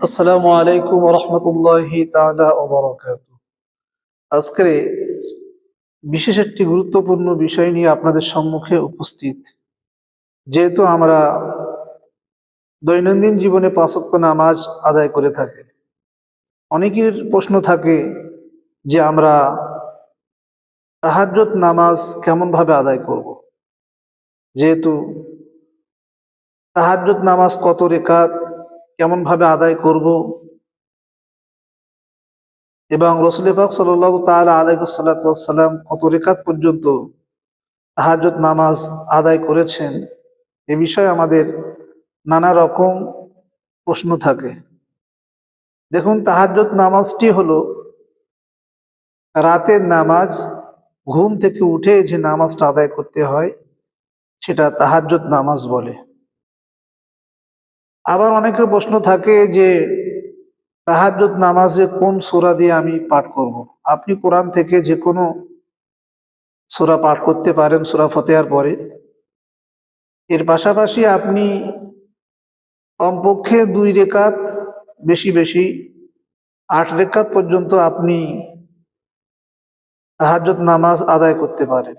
আসসালামু আলাইকুম ওয়া রাহমাতুল্লাহি তাআলা ওয়া বারাকাতুহু। আজকে বিশেষ একটি গুরুত্বপূর্ণ বিষয় নিয়ে আপনাদের সম্মুখে উপস্থিত। যেহেতু আমরা দৈনন্দিন জীবনে ৫ ওয়াক্ত নামাজ আদায় করে থাকি। অনেকের প্রশ্ন থাকে যে আমরা তাহাজ্জুদ নামাজ কেমন ভাবে আদায় করব? যেহেতু তাহাজ্জুদ নামাজ কত রেকাত, কেমন ভাবে আদায় করব এবং রাসূল পাক সাল্লাল্লাহু তাআলা আলাইহি সাল্লাম কত রেকাত পর্যন্ত তাহাজ্জুদ নামাজ আদায় করেছেন, এ বিষয়ে আমাদের নানা রকম প্রশ্ন থাকে। দেখুন, তাহাজ্জুদ নামাজটি হলো রাতের নামাজ। ঘুম থেকে উঠে যে নামাজটা আদায় করতে হয় সেটা তাহাজ্জুদ নামাজ বলে। আবার অনেকের প্রশ্ন থাকে যে তাহাজ্জুদ নামাজে কোন সূরা দিয়ে আমি পাঠ করব। আপনি কোরআন থেকে যে কোনো সূরা পাঠ করতে পারেন সূরা ফাতিহার পরে। এর পাশাপাশি আপনি কমপক্ষে 2 রেকাত, বেশি বেশি 8 রেকাত পর্যন্ত আপনি তাহাজ্জুদ নামাজ আদায় করতে পারেন।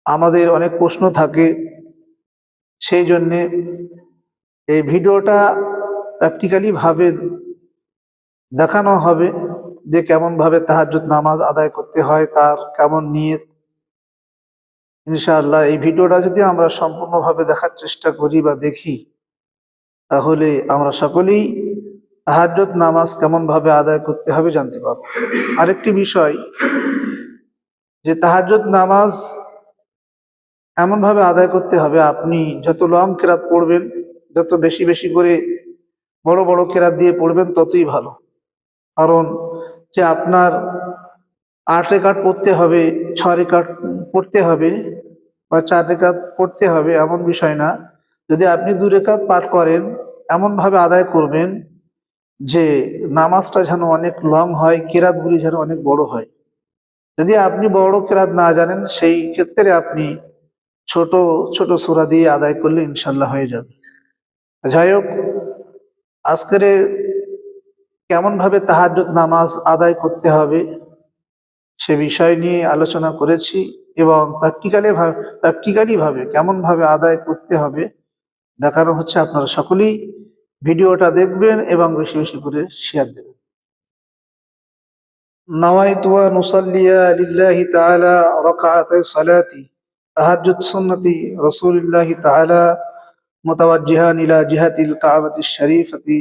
আমাদের অনেক প্রশ্ন থাকে, সেই জন্যে এই ভিডিওটা প্র্যাকটিক্যালি ভাবে দেখানো হবে যে কেমন ভাবে তাহাজ্জুদ নামাজ আদায় করতে হয়, তার কেমন নিয়ত। ইনশাআল্লাহ এই ভিডিওটা যদি আমরা সম্পূর্ণভাবে দেখার চেষ্টা করি বা দেখি, তাহলে আমরা সকলেই তাহাজ্জুদ নামাজ কেমন ভাবে আদায় করতে হবে জানতে পারবো। আরেকটি বিষয়, যে তাহাজ্জুদ নামাজ এমনভাবে আদায় করতে হবে, আপনি যত লং কেরাত পড়বেন, যত বেশি বেশি করে বড় বড় কেরাত দিয়ে পড়বেন ততই ভালো। কারণ যে আপনার 8 রেকাত পড়তে হবে, 6 রেকাত পড়তে হবে বা 4 রেকাত পড়তে হবে এমন বিষয় না। যদি আপনি 2 রেকাত পাঠ করেন, এমনভাবে আদায় করবেন যে নামাজটা যেন অনেক লং হয়, কেরাতগুলি যেন অনেক বড় হয়। যদি আপনি বড় কেরাত না জানেন, সেই ক্ষেত্রে আপনি ছোট ছোট সূরা দিয়ে আদায় করলে ইনশাল্লাহ হয়ে যাবে। যাই হোক, আজকের কেমন ভাবে তাহাজ্জুদ নামাজ আদায় করতে হবে সে বিষয় নিয়ে আলোচনা করেছি এবং প্র্যাকটিক্যালি ভাবে কেমন ভাবে আদায় করতে হবে দেখানো হচ্ছে। আপনারা সকলেই ভিডিওটা দেখবেন এবং বেশি বেশি করে শেয়ার দেবেন। নাওয়াইতু ওয়া নুসাল্লিয়া লিল্লাহি তাআলা রাকাআতাই সালাতি তাহাজ্জুদ সুন্নতি রাসূলিল্লাহি তাআলা মুতাওয়াজ্জিহান ইলা জিহাতিল কাবাতিশ শরীফাতি।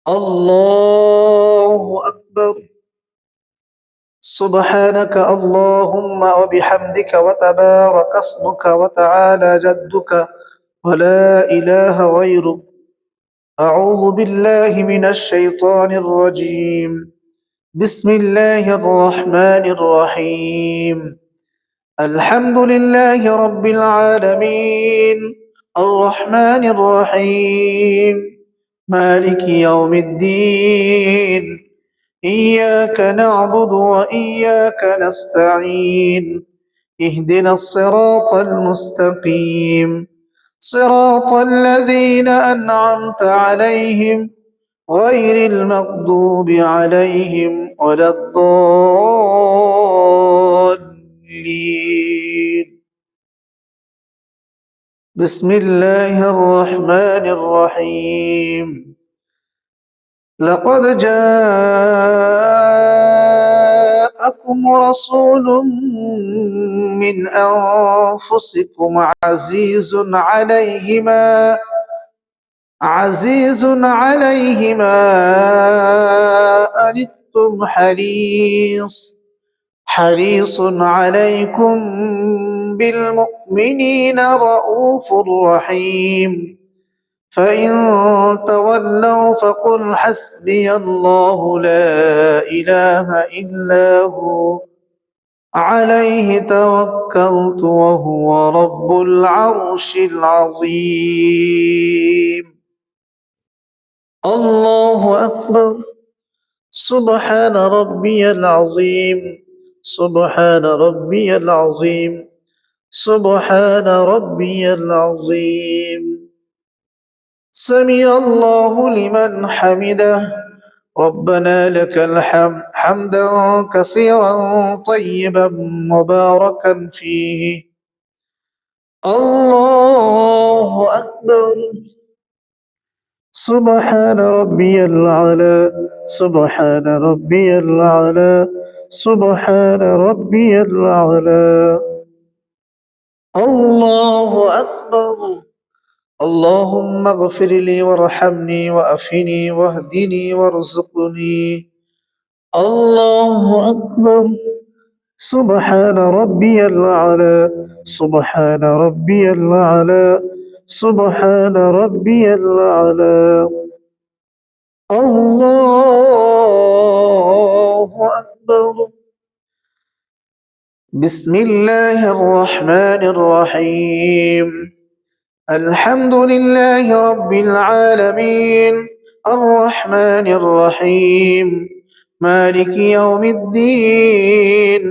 আল্লাহু আকবার। سبحانك اللهم وبحمدك وتبارك اسمك وتعالى جدك ولا إله غيرك. أعوذ بالله من الشيطان الرجيم. بسم الله الرحمن الرحيم. الحمد لله رب العالمين الرحمن الرحيم مالك يوم الدين. إياك نعبد وإياك نستعين. اهدنا الصراط المستقيم صراط الذين أنعمت عليهم غير المغضوب عليهم ولا الضالين. بسم الله الرحمن الرحيم. لقد جاءكم رسول من أنفسكم عزيز عليه ما أنتم حريص عليكم بالمؤمنين رؤوف رحيم. فإن تولوا فقل حسبي الله لا إله إلا هو عليه توكلت وهو رب العرش العظيم. الله أكبر. سبحان ربي العظيم. سبحان ربي العظيم. سبحان ربي العظيم. سمع الله لمن حمده ربنا لك الحمد حمدا كثيرا طيبا مباركا فيه. الله أكبر. سبحان ربي الأعلى. سبحان ربي الأعلى. سبحان ربي الأعلى. الله أكبر. اللهم اغفر لي وارحمني وأفني واهدني وارزقني. الله أكبر. سبحان ربي الأعلى. سبحان ربي الأعلى. سبحان ربي الأعلى. الله أكبر. بسم الله الرحمن الرحيم. الحمد لله رب العالمين الرحمن الرحيم مالك يوم الدين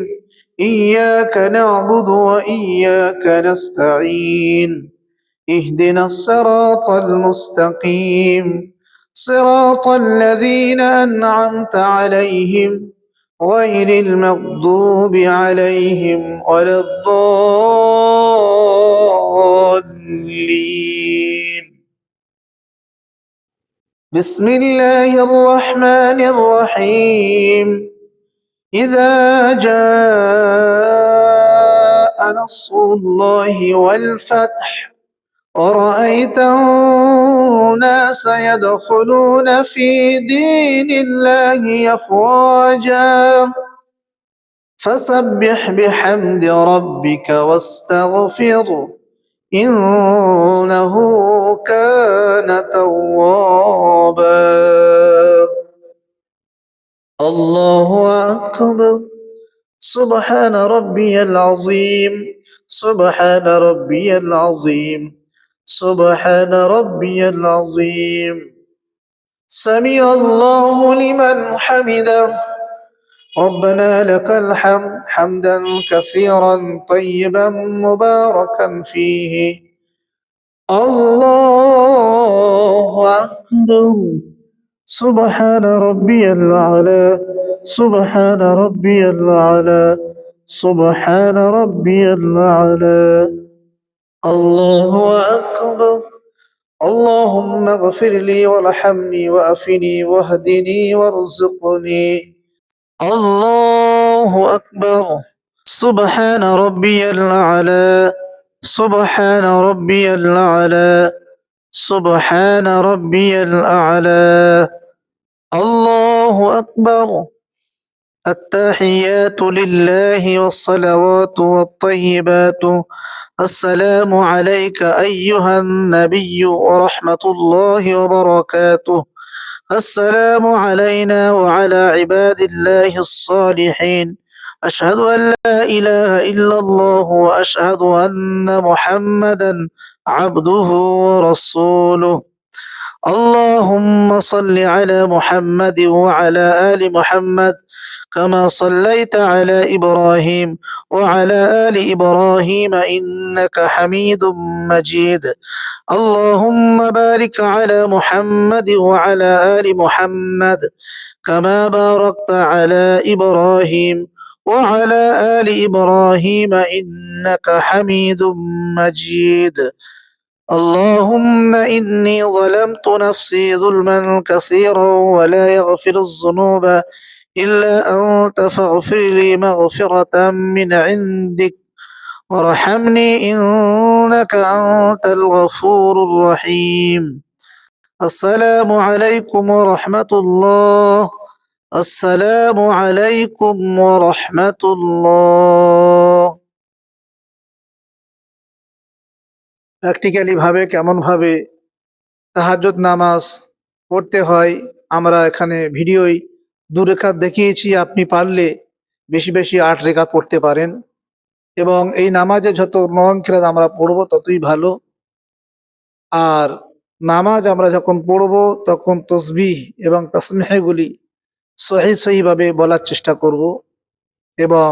إياك نعبد وإياك نستعين اهدنا الصراط المستقيم صراط الذين أنعمت عليهم غير المغضوب عليهم ولا الضالين. بسم الله الرحمن الرحيم. إذا جاء نصر الله والفتح ورأيت الناس يدخلون في دين الله أفواجا فسبح بحمد ربك واستغفره إنه كان توابا. الله أكبر. سبحان ربي العظيم. سبحان ربي العظيم. سبحان ربي العظيم. سمع الله لمن حمده ربنا لك الحمد حمدا كثيرا طيبا مباركا فيه. الله أكبر. سبحان ربي الأعلى. سبحان ربي الأعلى. سبحان ربي الأعلى. الله أكبر. اللهم اغفر لي وارحمني وأفني واهدني وارزقني. الله أكبر. سبحان ربي الأعلى. سبحان ربي الأعلى. سبحان ربي الأعلى. الله أكبر. التحيات لله والصلوات والطيبات. السلام عليك أيها النبي ورحمة الله وبركاته. السلام علينا وعلى عباد الله الصالحين. أشهد أن لا إله إلا الله وأشهد أن محمدا عبده ورسوله. اللهم صل على محمد وعلى آل محمد كما صليت على إبراهيم وعلى آل إبراهيم إنك حميد مجيد. اللهم بارك على محمد وعلى آل محمد كما باركت على إبراهيم وعلى آل إبراهيم إنك حميد مجيد. اللهم إني ظلمت نفسي ظلما كثيرا ولا يغفر الذنوب إلا أنت فاغفر لي مغفرة من عندك وارحمني إنك أنت الغفور الرحيم. السلام عليكم ورحمة الله. السلام عليكم ورحمة الله. প্র্যাকটিক্যালি ভাবে কেমন ভাবে তাহাজ্জুদ নামাজ পড়তে হয় আমরা এখানে ভিডিওই 2 রাকাত দেখিয়েছি। আপনি পারলে বেশি বেশি 8 রাকাত পড়তে পারেন এবং এই নামাজে যত নফল আমরা পড়বো ততই ভালো। আর নামাজ আমরা যখন পড়বো তখন তাসবিহ এবং তাসমিহগুলি সহিভাবে বলার চেষ্টা করব এবং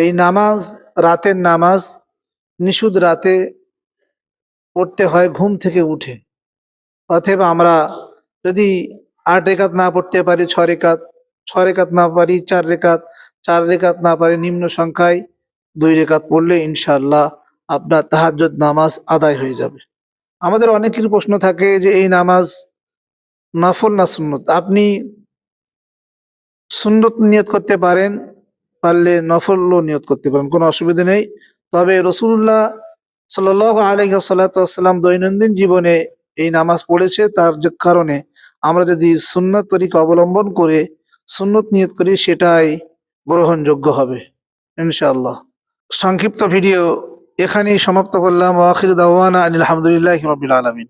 এই নামাজ রাতের নামাজ নিশুদ রাতে পড়তে হয় ঘুম থেকে উঠে। অতএব আমরা যদি 8 রেখাত না পড়তে পারি 6 রেখাত, 6 রেখাত না পারি 4 রেখাত, 4 রেখাত না পারি নিম্ন সংখ্যায় 2 রেখাত পড়লে ইনশাআল্লাহ আপনার তাহাজ্জুদ নামাজ আদায় হয়ে যাবে। আমাদের অনেকের প্রশ্ন থাকে যে এই নামাজ নফল না সুন্নত। আপনি সুন্নত নিয়ত করতে পারেন, পারলে নফলও নিয়ত করতে পারেন, কোনো অসুবিধা নেই। তবে রসুল্লাহ সাল্লাল্লাহু আলাইহি ওয়াসাল্লাম দৈনন্দিন জীবনে এই নামাজ পড়েছে, তার যে কারণে আমরা যদি সুন্নত তরিকা অবলম্বন করে সুন্নত নিয়ত করি সেটাই গ্রহণযোগ্য হবে ইনশাআল্লাহ। সংক্ষিপ্ত ভিডিও এখানেই সমাপ্ত করলাম। ওয়া আখিরু দাওয়ানা আনিল হামদুলিল্লাহি রাব্বিল আলামিন।